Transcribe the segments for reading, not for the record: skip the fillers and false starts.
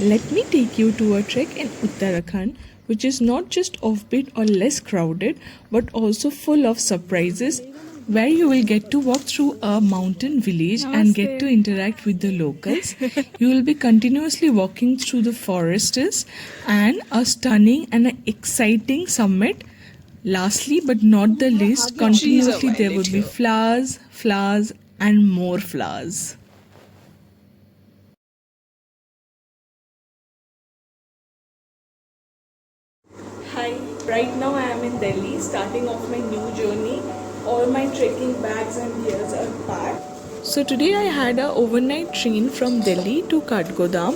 Let me take you to a trek in Uttarakhand, which is not just offbeat or less crowded, but also full of surprises, where you will get to walk through a mountain village and get to interact with the locals. You will be continuously walking through the forests and a stunning and an exciting summit. Lastly, but not the least, continuously there will be flowers, flowers, and more flowers. Hi, right now I am in Delhi starting off my new journey. All my trekking bags and gears are packed. So today I had a overnight train from Delhi to Kathgodam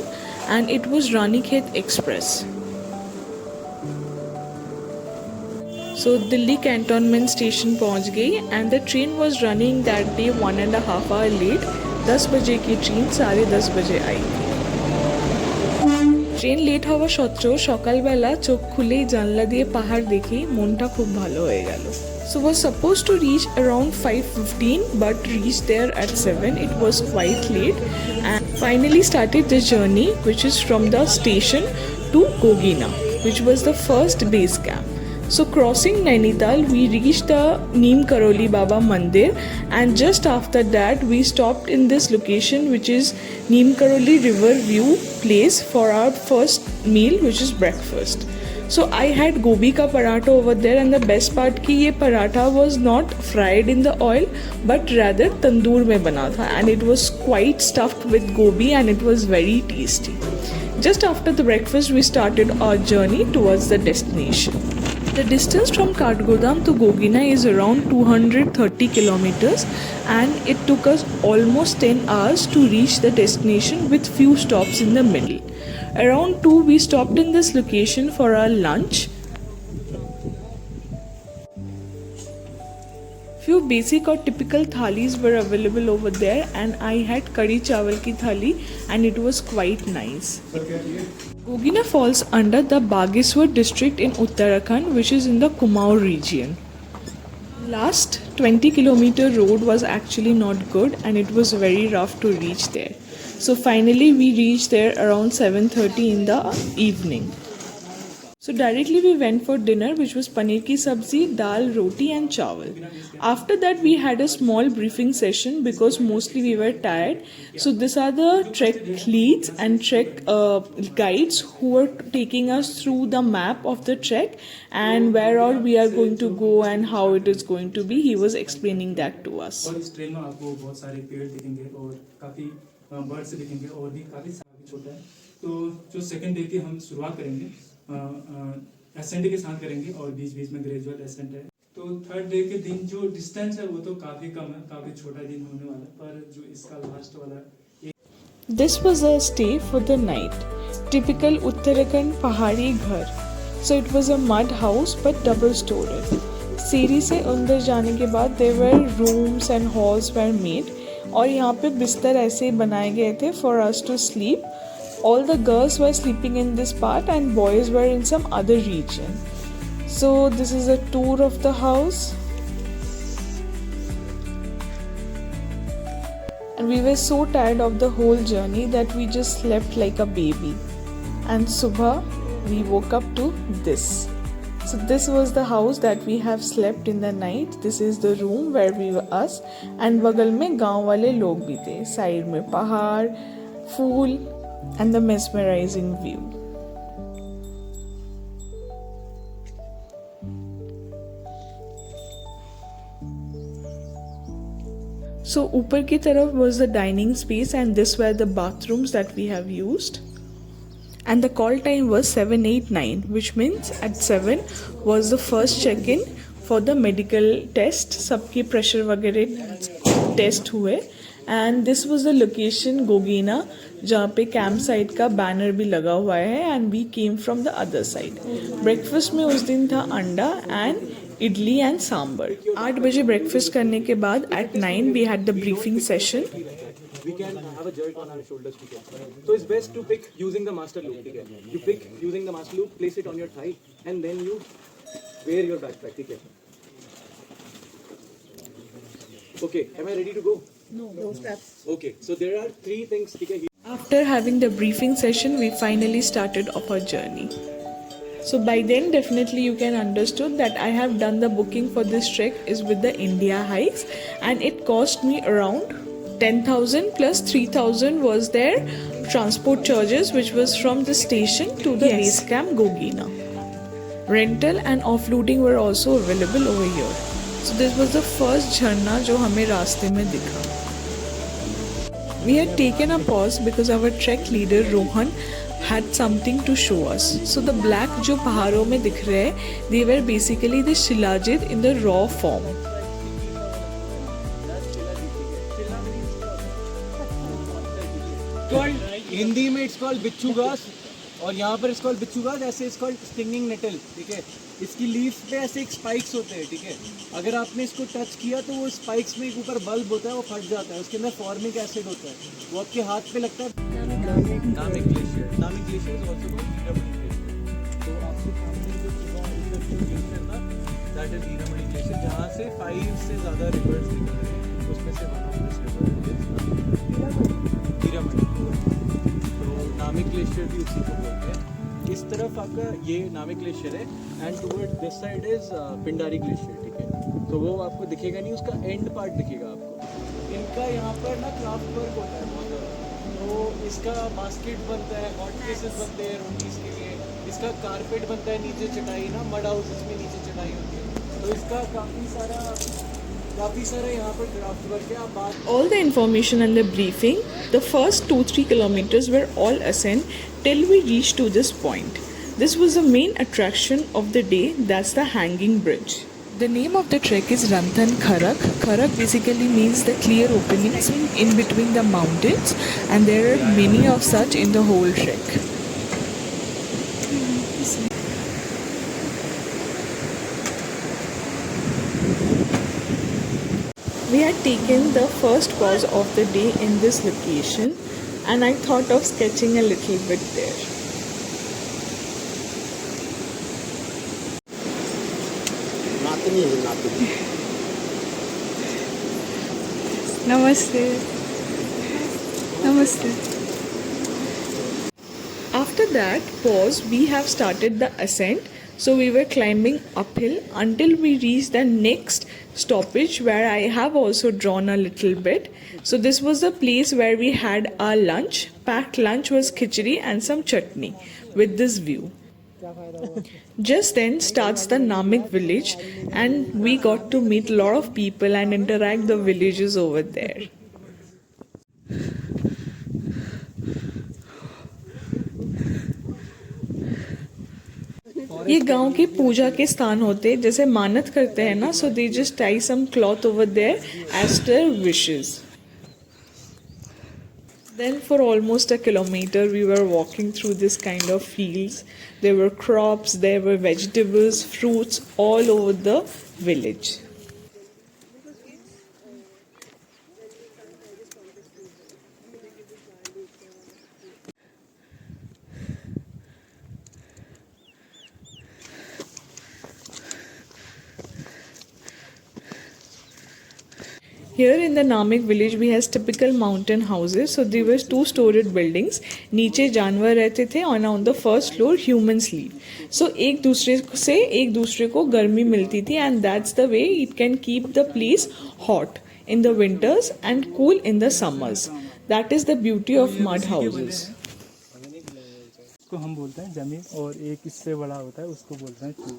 and it was Ranikhet Express. So Delhi cantonment station पहुंच गई and the train was running that day 1.5 hour late. 10 बजे की train 10:30 बजे आई थी। Train late হওয়া সত্ত্বেও সকালবেলা চোখ খুলেই জানলা দিয়ে পাহাড় দেখেই মনটা খুব ভালো হয়ে গেল। So was supposed to reach around 5:15 but reached there at 7. It was quite late and finally started the journey, which is from the station to Gogina, which was the first base camp. So crossing Nainital, we reached the Neem Karoli Baba Mandir, and just after that we stopped in this location, which is Neem Karoli River View place, for our first meal, which is breakfast. So I had gobi ka paratha over there, and the best part ki ye paratha was not fried in the oil but rather tandoor mein bana tha, and it was quite stuffed with gobi and it was very tasty. Just after the breakfast we started our journey towards the destination. The distance from Kathgodam to Gogina is around 230 kilometers and it took us almost 10 hours to reach the destination with few stops in the middle. Around 2 we stopped in this location for our lunch. Few basic or typical thalis were available over there and I had curry chawal ki thali and it was quite nice. Gogina falls under the Bageshwar district in Uttarakhand, which is in the Kumaon region. Last 20-kilometer road was actually not good and it was very rough to reach there. So finally we reached there around 7:30 in the evening. So directly we went for dinner, which was paneer ki sabzi, dal, roti and chawal. After that we had a small briefing session because mostly we were tired. So these are the trek leads and trek guides who were taking us through the map of the trek and where all we are going to go and how it is going to be. He was explaining that to us. और इस train में आपको बहुत सारे पेड़ दिखेंगे और काफ़ी बर्ड्स दिखेंगे और भी काफ़ी छोटा है। तो जो सेकंड डे की हम शुरुआत करेंगे एसेंट के साथ करेंगे और बीच बीच में ग्रेजुअल एसेंट है। तो थर्ड डे के दिन जो डिस्टेंस है वो तो काफ़ी कम है, काफ़ी छोटा दिन होने वाला है, पर जो इसका लास्ट वाला This was a stay for the night. Typical Uttarakhand pahari ghar. So it was a mud house but double storied. सीढ़ी से अंदर जाने के बाद there were rooms and halls were made और यहाँ पे बिस्तर ऐसे ही बनाए गए थे for us to sleep. All the girls were sleeping in this part and boys were in some other region. So this is a tour of the house. And we were so tired of the whole journey that we just slept like a baby. And subah we woke up to this. So this was the house that we have slept in the night. This is the room where we were us. And बगल में गांव वाले लोग भी थे. Side में पहाड़, फूल and the mesmerizing view. So ऊपर की तरफ was the dining space and this were the bathrooms that we have used. And the call time was 7:89, which means at 7 was the first check-in for the medical test. सबके pressure वगैरह test हुए. And this was the location Gogina, जहाँ पे camp site का banner भी लगा हुआ है and we came from the other side. Breakfast में उस दिन था अंडा and इडली and सांबर. 8 बजे ब्रेकफास्ट करने के बाद at 9 we had the briefing session. We can have a jerk on our shoulders together. So it's best to pick using the master loop. Okay? You pick using the master loop, place it on your thigh, and then you wear your backpack. Okay? Okay, am I ready to go? No steps. Okay, so there are three things. Okay? After having the briefing session, we finally started off our journey. So by then definitely you can understood that I have done the booking for this trek is with the India Hikes, and it cost me around 10,000 plus 3,000 was their transport charges, which was from the station to the base camp Gogina. Rental and offloading were also available over here. So this was the first झरना जो हमें रास्ते में दिखा. We had taken a pause because our trek leader Rohan had something to show us. So the black जो पहाड़ों में दिख रहे हैं, they were basically the Shilajit in the raw form. Hindi में इट्स कॉल्ड बिच्छू घास, और यहाँ पर इट्स कॉल्ड बिच्छू घास, ऐसे इट्स कॉल्ड स्टिंगिंग नेटल, ठीक है. इसकी लीफ पे ऐसे एक स्पाइक्स होते हैं, ठीक है. अगर आपने इसको टच किया तो वो स्पाइक्स में एक ऊपर बल्ब होता है, वो फट जाता है, उसके अंदर फॉर्मिक एसिड होता है, वो आपके हाथ पे लगता है. Namik glacier is also called Hiramani glacier. तो आपके सामने जो ग्लेशियर था, दैट इज हीरामणि ग्लेशियर, जहाँ से 5 से ज़्यादा रिवर्स निकल रहे हैं, उसमें से one of this river is Hiramani. तो नामिक ग्लेशियर भी उसी को बोलते हैं. इस तरफ आपका ये नामिक ग्लेशियर है, and toward this side is Pindari glacier, ठीक है. तो वो आपको दिखेगा नहीं, उसका एंड पार्ट दिखेगा आपको. इनका यहाँ पर ना क्राफ्ट वर्क होता है बहुत ज़्यादा. तो इसका बास्केट बनता है, हॉट केसेस बनते हैं रोटीज़ के लिए, इसका कारपेट बनता है, नीचे चटाई ना, मड हाउस में नीचे चटाई होती है. तो इसका काफ़ी सारा यहाँ पर क्राफ्ट वर्क है. आप बात All the information and the briefing, the first 2-3 kilometers were all ascent till we reached to this point. This was the main attraction of the day, that's the hanging bridge. The name of the trek is Ranthan Kharak. Kharak basically means the clear openings in between the mountains, and there are many of such in the whole trek. We had taken the first pause of the day in this location, and I thought of sketching a little bit there. Namaste. Namaste. After that pause, we have started the ascent. So we were climbing uphill until we reached the next stoppage, where I have also drawn a little bit. So this was the place where we had our lunch. Packed lunch was khichdi and some chutney with this view. Just then starts the Namik village, and we got to meet a lot of people and interact the villages over there. ये गांव के पूजा के स्थान होते हैं, जैसे मानत करते हैं ना, so they just tie some cloth over there as their wishes. Then for almost a kilometer we were walking through this kind of fields. There were crops, there were vegetables, fruits all over the village. Here in the Namik village we has typical mountain houses. So there were 2-storied buildings. नीचे जानवर रहते थे and on the first floor humans live. So एक दूसरे को गर्मी मिलती थी, and that's the way it can keep the place hot in the winters and cool in the summers. That is the beauty of mud houses. इसको हम बोलते हैं जमीन, और एक इससे बड़ा होता है उसको बोलते हैं चूर.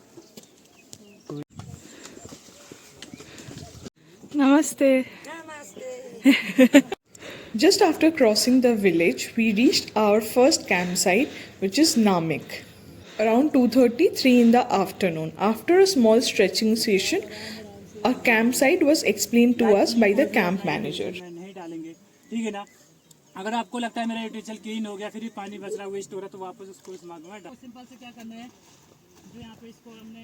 Namaste. Just after crossing the village, we reached our first campsite, which is Namik. Around 2:33 in the afternoon, after a small stretching session, a campsite was explained to us by the camp manager. नहीं डालेंगे, ठीक है ना. अगर आपको लगता है मेरा यूटेंसिल क्लीन हो गया, फिर भी पानी बच रहा वेस्ट हो रहा, तो वापस उसको इस मग में सिंपल से क्या करना है, जो यहाँ पे इसको हमने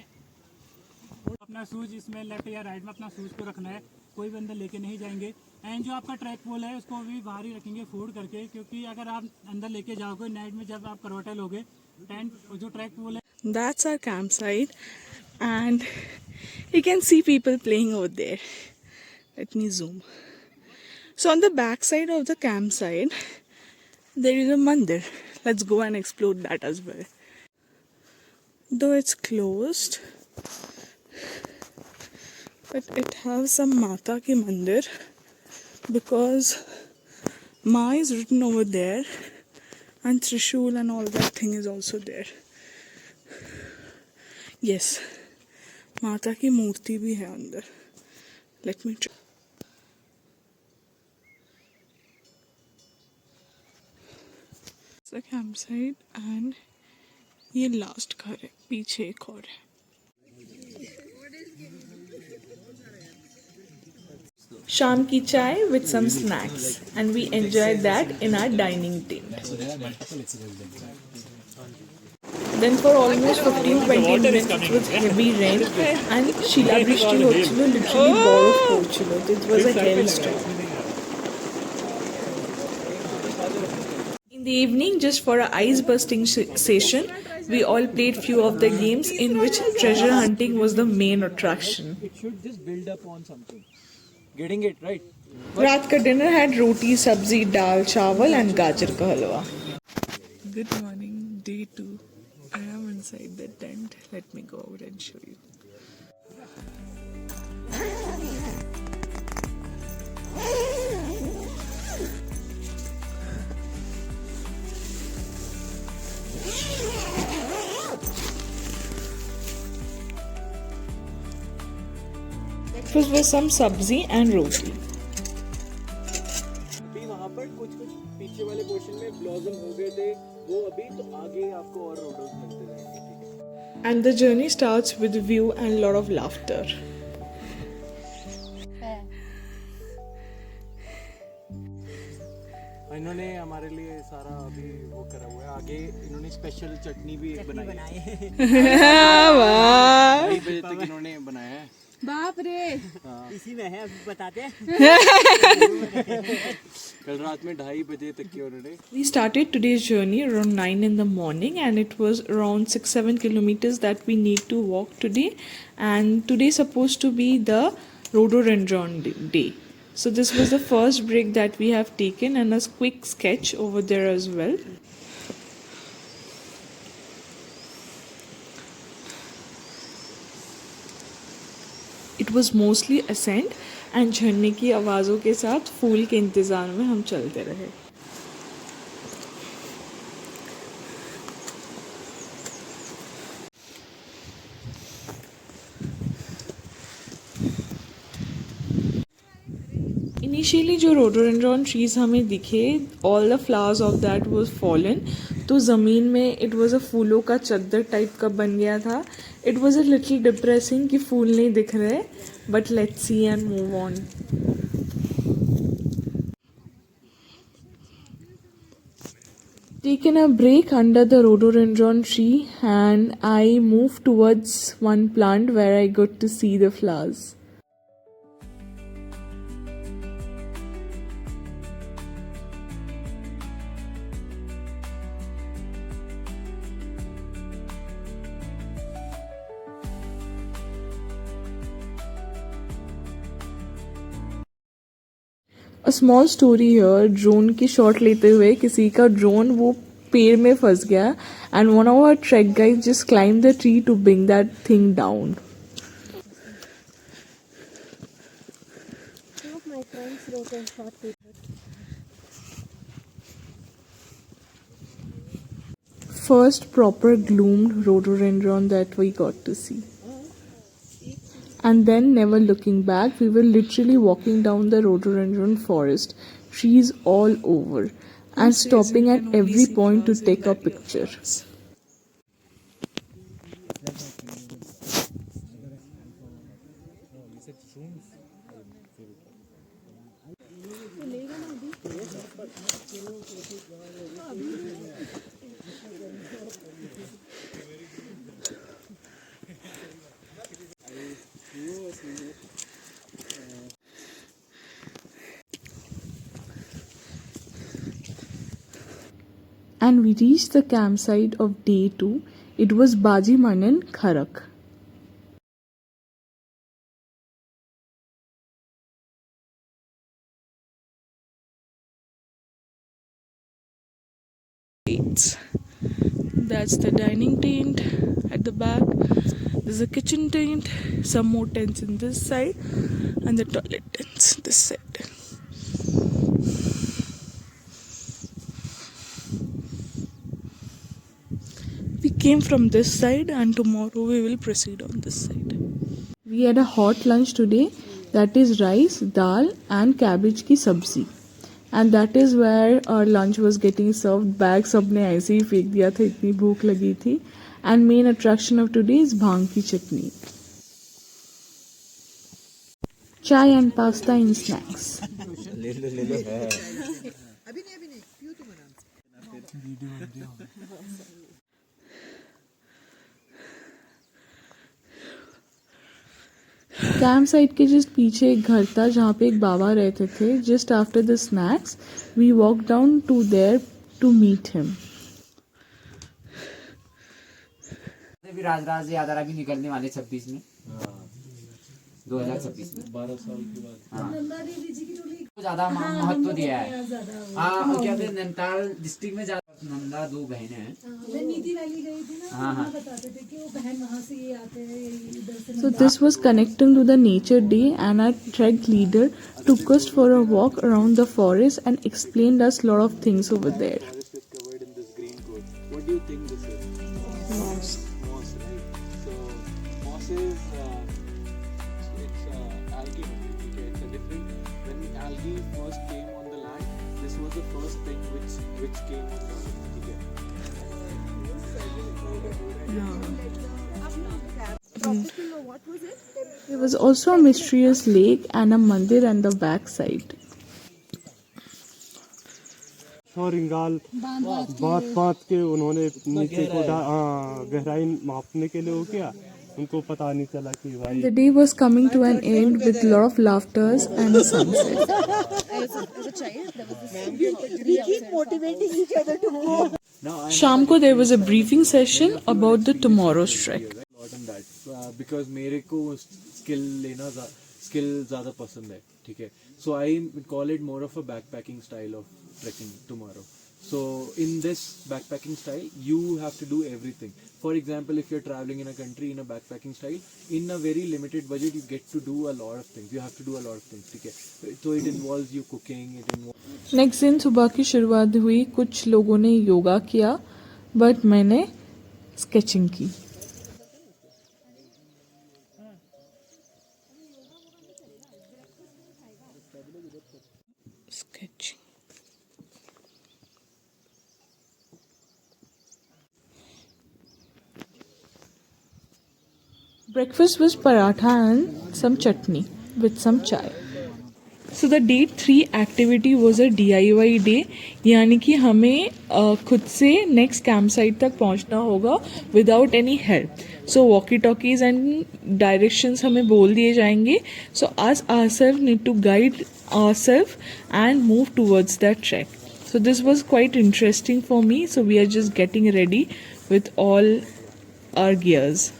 अपना शूज इसमें लेफ्ट या राइट में अपना शूज को रखना है. कोई भी अंदर लेके नहीं जाएंगे. एंड जो आपका ट्रैक पोल है उसको भी बाहर ही रखेंगे फोल्ड करके, क्योंकि अगर आप अंदर लेके जाओगे नाइट में जब आप करवटा लोगे टेंट, जो ट्रैक पोल है. That's our campsite, and you can see people playing over there. Let me zoom. So on the back side of the campsite, There is a mandir. Let's go and explore that as well. Though it's closed, but it has some Mata ki mandir because Ma is written over there and Trishul and all that thing is also there. Yes, Mata ki मूर्ति भी है अंदर. Let me try. It's the campsite and ये last घर है, पीछे एक और है. शाम की चाय with some snacks and we enjoyed that in our dining tent. Then for almost 15-20 minutes it was heavy rain and শিলাবৃষ্টি হচ্ছিল, literally বরফ পড়ছিল. It was a hailstorm. In the evening, just for a ice busting session, we all played few of the games in which treasure hunting was the main attraction. It should just build up on something. Getting it right? रात का dinner had roti, sabzi, dal, chawal and gajar ka halwa. Good morning, day 2. I am inside the tent. Let me go out and show you. Breakfast was some sabzi and roti. अभी वहाँ पर कुछ पीछे वाले portion में blossom हो गए थे वो अभी, तो आगे आपको और रोडोस मिलते रहेंगे. And the journey starts with view and lot of laughter. इन्होंने हमारे लिए सारा अभी वो करा हुआ है. आगे इन्होंने स्पेशल चटनी भी बनाई है. 2:30 बजे तक इन्होंने बनाया है. बाप रे. इसी में है, अभी बताते हैं. कल रात में 2:30 बजे तक की उन्होंने. We started today's journey around 9 in the morning and it was around 6-7 kilometers that we need to walk today, and today is supposed to be the rhododendron day. So this was the first break that we have taken and a quick sketch over there as well. It was mostly ascent and झरने की आवाज़ों के साथ फूल के इंतज़ार में हम चलते रहे. Initially जो rhododendron trees हमें दिखे, all the flowers of that was fallen. तो ज़मीन में it was a फूलों का चद्दर टाइप का बन गया था. It was a little depressing कि फूल नहीं दिख रहे, but let's see and move on. Taken a break under the rhododendron tree and I moved towards one plant where I got to see the flowers. A small story here, drone की shot लेते हुए किसी का drone वो पेड़ में फंस गया and one of our trek guys just climbed the tree to bring that thing down. Two of my friends wrote a short paper. First proper gloomed rhododendron that we got to see. And then, never looking back, we were literally walking down the rhododendron forest, trees all over, and stopping at every point to take a picture. And we reached the campsite of day 2. It was Baji Manan, Kharak. that's the dining tent at the back. There's a kitchen tent, some more tents in this side, and the toilet tents this side. We came from this side, and tomorrow we will proceed on this side. We had a hot lunch today, that is rice, dal, and cabbage ki sabzi. And that is where our lunch was getting served. Bag सबने ऐसे ही फेंक दिया था, इतनी भूख लगी थी. And main attraction of today is bhang ki chutney. Chai and pasta in snacks. Camp site के जस्ट पीछे एक घर था जहाँ पे एक बाबा रहते थे. Just after the snacks we walk down to there to meet him. भी राज यादव भी निकलने वाले 26 में 2026 में 12 साल के बाद ज्यादा महत्व दिया है. हाँ क्या थे नैनीताल डिस्ट्रिक्ट में ज्यादा नंदा 2 बहनें हैं. नीति वैली गई थी ना, हाँ, हाँ. बताते थे कि वो बहन वहाँ से ये आते हैं इधर से. So this was connecting to the nature day, and our trek leader took us for a walk around the forest and explained us lot of things over there. forest is covered in this green coat. What do you think this is? Moss, right? So moss is it's algae. Okay, it's a different. When algae first came on the land, this was the first thing which came on the land. Okay. There was also a mysterious lake and a mandir on the back side. रिंगाल बात के उन्होंने नीचे को गहराई मापने के लिए वो किया, उनको पता नहीं चला कि भाई. The day was coming to an end with a lot of laughters and a sunset. We keep motivating each other to go. शाम को there was a briefing session about the tomorrow's trek. lot in that because मेरे को skill ज़्यादा पसंद है. ठीक है, so I call it more of a backpacking style of trekking tomorrow. So in this backpacking style you have to do everything. For example, if you're traveling in a country in a backpacking style, in a very limited budget you get to do a lot of things. You have to do a lot of things. ठीक है, so it involves you cooking, it involves next दिन सुबह की शुरुआत हुई. कुछ लोगों ने योगा किया, बट मैंने स्केचिंग की. Sketching. Breakfast was paratha and some chutney with some chai. So the day 3 activity was a DIY day, यानी कि हमें खुद से next campsite तक पहुंचना होगा without any help. So walkie talkies and directions हमें बोल दिए जाएंगे. So us ourselves need to guide ourselves and move towards that trek. So this was quite interesting for me. So we are just getting ready with all our gears.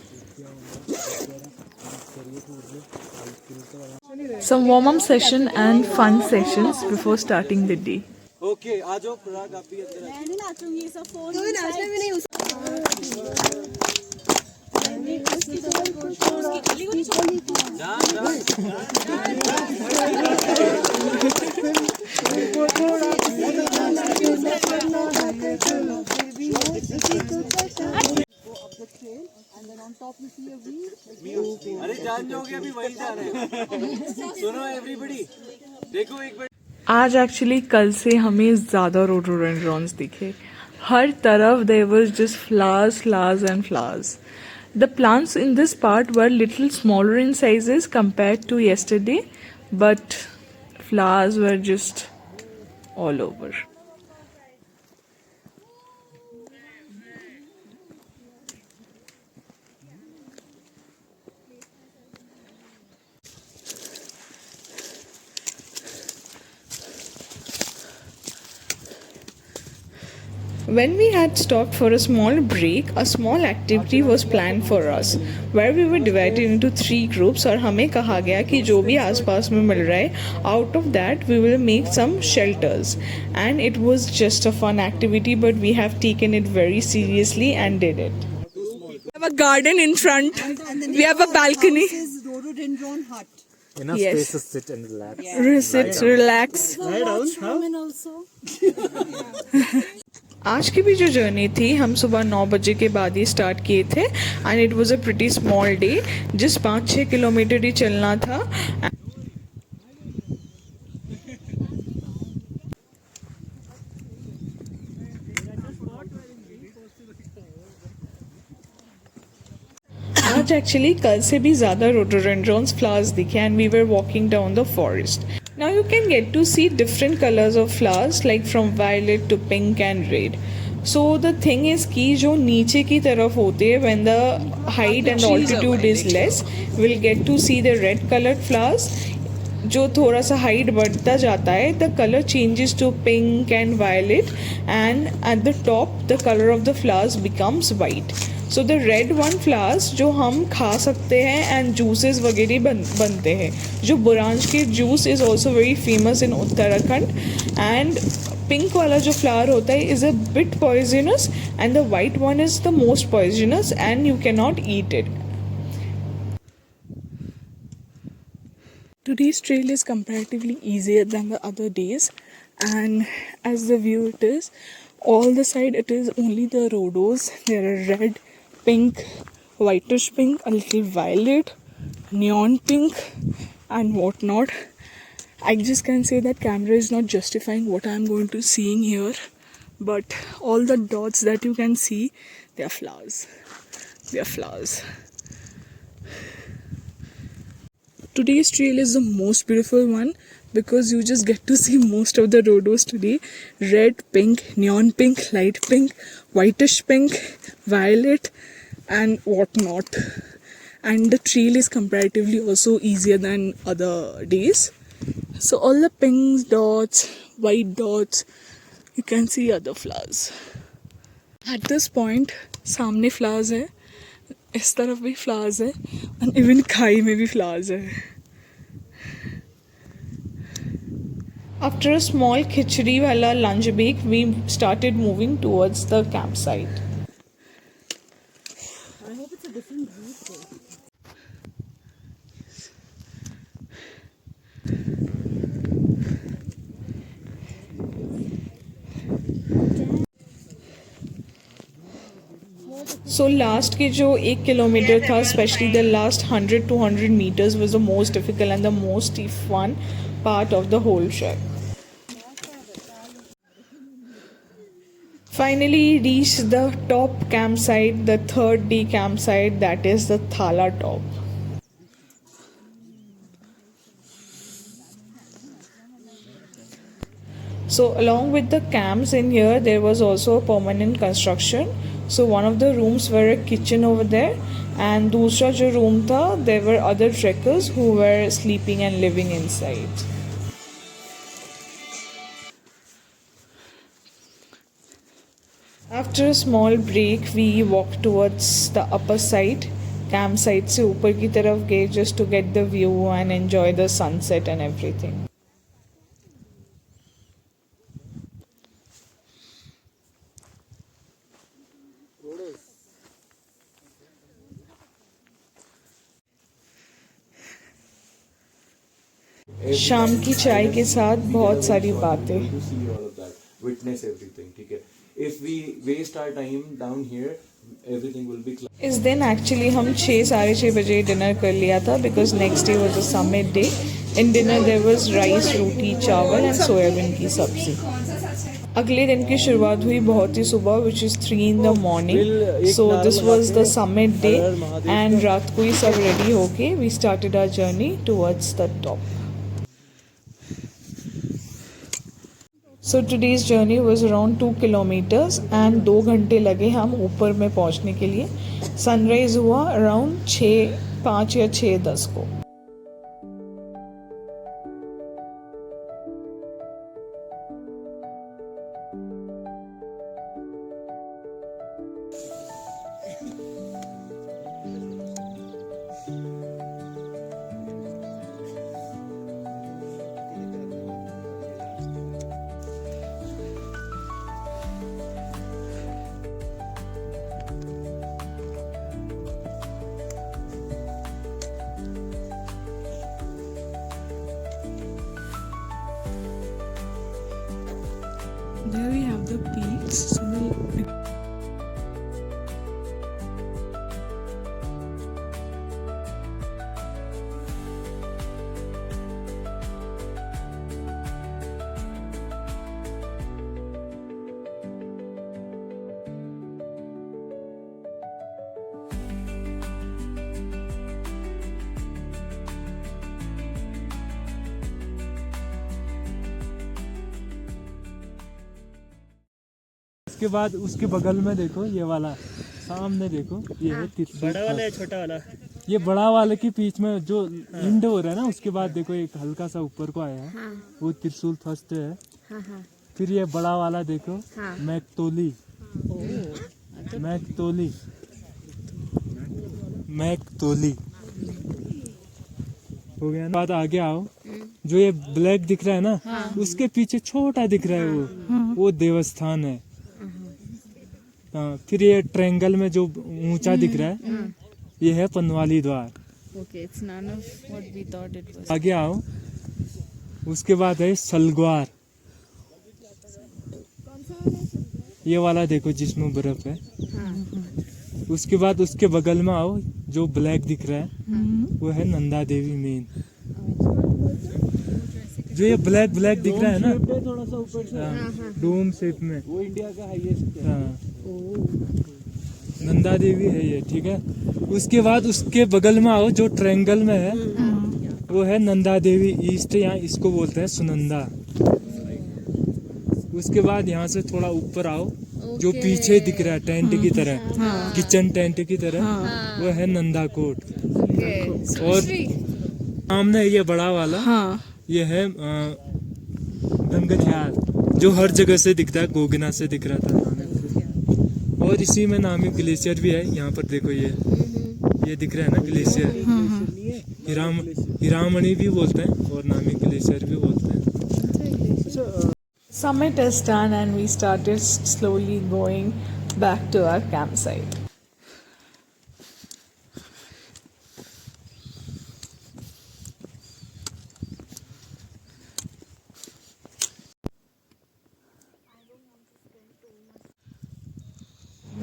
Some warm-up session and fun sessions before starting the day. Okay, आ जाओ पराग, आप भी अंदर मैं नहीं नाचूंगी, सब phone. तो नाचने में नहीं अरे जान जाओगे, अभी वहीं जा रहे हैं. सुनो एवरीबडी, देखो एक बार. आज एक्चुअली कल से हमें ज़्यादा रोडोडेंड्रॉन्स दिखे. हर तरफ there was just flowers, flowers and flowers. The plants in this part were little smaller in sizes compared to yesterday, but flowers were just all over. When we had stopped for a small break, a small activity was planned for us, where we were divided into 3 groups और हमें कहा गया कि जो भी आसपास में मिल रहा है, out of that we will make some shelters. And it was just a fun activity, but we have taken it very seriously and did it. We have a garden in front. We have a balcony. This is rhododendron hut. Enough Yes. space to sit and relax. Sit, relax. Women also. आज की भी जो journey थी हम सुबह 9 बजे के बाद ही स्टार्ट किए थे and it was a pretty small day. जिस 5-6 किलोमीटर ही चलना था. आज एक्चुअली कल से भी ज़्यादा रोडोडेंड्रॉन्स फ्लावर्स दिखे and we were walking down the forest. Now you can get to see different colors of flowers like from violet to pink and red. So the thing is कि जो नीचे की तरफ होते हैं when the height and altitude is less, we'll get to see the red colored flowers. जो थोड़ा सा हाइट बढ़ता जाता है the color changes to pink and violet and at the top the color of the flowers becomes white. So the red one flowers जो हम खा सकते हैं and juices वगैरह बनते हैं. जो बुरांश के juice is also very famous in Uttarakhand and pink वाला जो flower होता है is a bit poisonous and the white one is the most poisonous and you cannot eat it. Today's trail is comparatively easier than the other days and as the view it is, all the side it is only the rhodos. There are red, pink, whitish pink, a little violet, neon pink and whatnot. I just can say that camera is not justifying what I am going to seeing here, but all the dots that you can see, they are flowers. They are flowers. Today's trail is the most beautiful one because you just get to see most of the rhodos today. Red, pink, neon pink, light pink, whitish pink, violet and whatnot. And the trail is comparatively also easier than other days. So all the pink dots, white dots, you can see other flowers. At this point, सामने flowers है, इस तरफ भी flowers है, and even खाई में भी flowers है. After a small khichdi wala lunch break, we started moving towards the campsite. I hope it's a different route though. So last के जो 1 किलोमीटर था, especially the last 100-200 meters was the most difficult and the most fun part of the whole trek. Finally reached the top campsite, the third day campsite, that is the Thala top. So along with the camps in here, there was also a permanent construction. So one of the rooms were a kitchen over there and दूसरा जो room था, there were other trekkers who were sleeping and living inside. After a small break, we walked towards the upper side. Campsite से ऊपर की तरफ गए just to get the view and enjoy the sunset and everything. शाम की चाय के साथ बहुत सारी बातें. to see all of that, witness everything. ठीक है. If we waste our time down here, everything will be. इस दिन एक्चुअली हम 6-6:30 बजे डिनर कर लिया था because next day was a summit day. In dinner there was rice, रोटी, चावल and सोयाबीन की सब्जी. अगले दिन की शुरुआत हुई बहुत ही सुबह which is 3 in the morning. So this was the summit day and रात को ही सब रेडी होके we started our journey towards the top. So today's journey was around 2 kilometers and 2 घंटे लगे हम ऊपर में पहुंचने के लिए. सनराइज हुआ अराउंड 5 या 6:10 को. the peaks. So we'll उसके बाद उसके बगल में देखो ये वाला, सामने देखो ये है त्रिशूल। बड़ा वाला है छोटा वाला? ये बड़ा वाले के बीच में जो इंड हो रहा है ना, उसके बाद देखो एक हल्का सा ऊपर को आया है, वो त्रिशूल फर्स्ट है। फिर ये बड़ा वाला देखो, मैकतोली, मैकतोली, मैकतोली हो गया ना। बाद आगे आओ, जो ये ब्लैक दिख रहा है ना, उसके पीछे छोटा दिख रहा है वो देवस्थान है। हाँ, फिर ये ट्रायंगल में जो ऊंचा दिख रहा है, ये है पनवाली द्वार। Okay, it's none of what we thought it was. आगे आओ, उसके बाद है सलग्वार, ये वाला देखो जिसमें बर्फ है। उसके बाद उसके बगल में आओ, जो ब्लैक दिख रहा है वो है नंदा देवी मेन। जो ये ब्लैक ब्लैक दिख रहा है ना, थोड़ा सा ऊपर से, डोम शेप में, वो इंडिया का हाईएस्ट है। हाँ, नंदा देवी है ये, ठीक है। उसके बाद उसके बगल में आओ, जो ट्रायंगल में है वो है नंदा देवी ईस्ट, यहाँ इसको बोलते हैं सुनंदा। उसके बाद यहाँ से थोड़ा ऊपर आओ, जो पीछे दिख रहा है टेंट की तरह, किचन टेंट की तरह, वो है नंदा कोट। और सामने ये बड़ा वाला, ये है गंगनयार, जो हर जगह से दिखता है, गोगिना से दिख रहा था। और इसी में नामी ग्लेशियर भी है, यहाँ पर देखो ये दिख रहा है ना ग्लेशियर, हिरामणि भी बोलते हैं और नामी ग्लेशियर भी बोलते हैं। Summit is done and we started slowly going back to our campsite.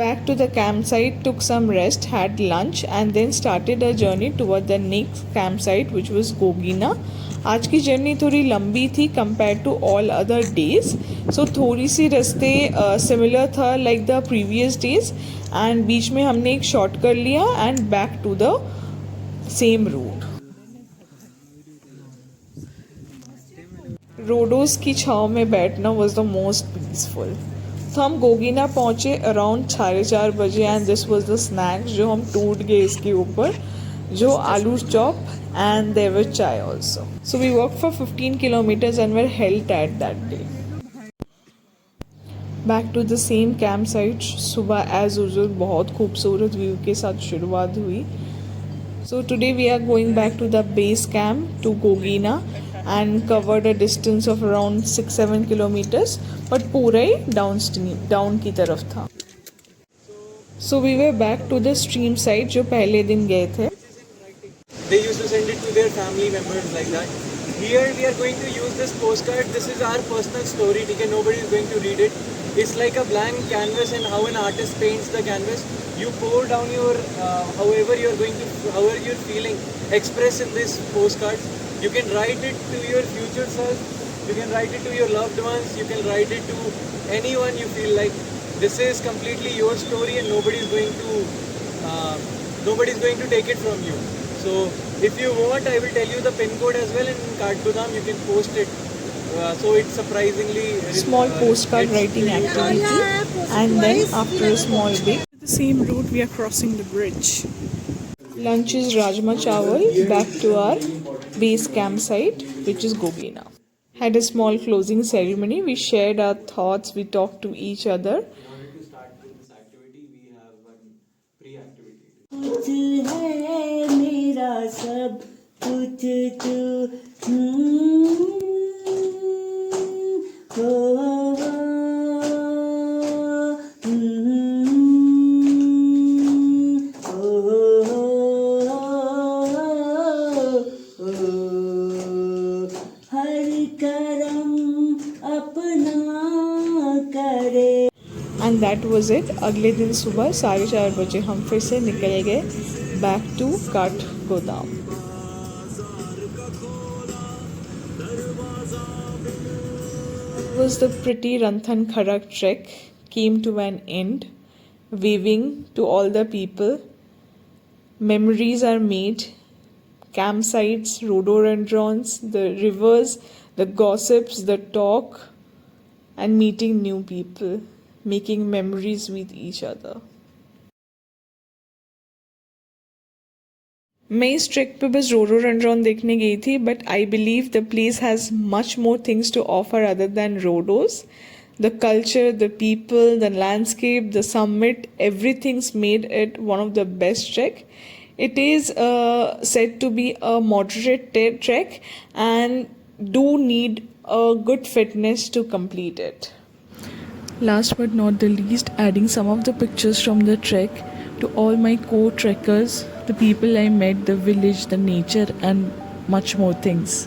Back to the campsite, took some rest, had lunch and then started our journey toward the next campsite which was Gogina. आज की journey थोड़ी लंबी थी compare to all other days, so थोड़ी सी रास्ते similar था like the previous days, and बीच में हमने एक शॉर्ट कर लिया and back to the same route. Rhodos की छाँव में बैठना वॉज द मोस्ट पीसफुल। तो हम गोगिना पहुँचे अराउंड 4:30 बजे and this was the snacks जो हम टूट गए इसके ऊपर, जो आलू chop and there was chai also. So we walked for 15 kilometers and were hell tired that day. Back to the same campsite. सुबह as usual बहुत खूबसूरत व्यू के साथ शुरुआत हुई. So today we are going back to the base camp to Gogina and covered a distance of around 6-7 kilometers. But पूरा ही down की तरफ था. So we were back to the stream site जो पहले दिन गए थे. They used to send it to their family members like that. Here we are going to use this postcard. This is our personal story. Okay, nobody is going to read it. It's like a blank canvas, and how an artist paints the canvas. You pour down your however you're feeling, express in this postcard. You can write it to your future self. You can write it to your loved ones. You can write it to anyone you feel like. This is completely your story, and nobody is going to take it from you. So if you want, I will tell you the pin code as well. In Kathgodam, you can post it. So it's surprisingly small postcard writing activity, and then after a small break, the same route we are crossing the bridge. Lunch is rajma chawal. Back to our base campsite, which is Gogina. Had a small closing ceremony. We shared our thoughts. We talked to each other. कुछ है मेरा सब कुछ तू हो हर करम अपना करे एंड दैट वाज इट. अगले दिन सुबह 4:30 बजे हम फिर से निकल गए back to Kathgodam. Was the pretty Ranthan Kharak trek came to an end, waving to all the people. Memories are made, campsites, rhododendrons, the rivers, the gossips, the talk, and meeting new people, making memories with each other. मैं इस track पे बस rhododendron देखने गई थी, but I believe the place has much more things to offer other than rhodos. The culture, the people, the landscape, the summit, everything's made it one of the best track. It is said to be a moderate trek and do need a good fitness to complete it. Last but not the least, adding some of the pictures from the trek to all my co-trekkers, the people I met, the village, the nature, and much more things.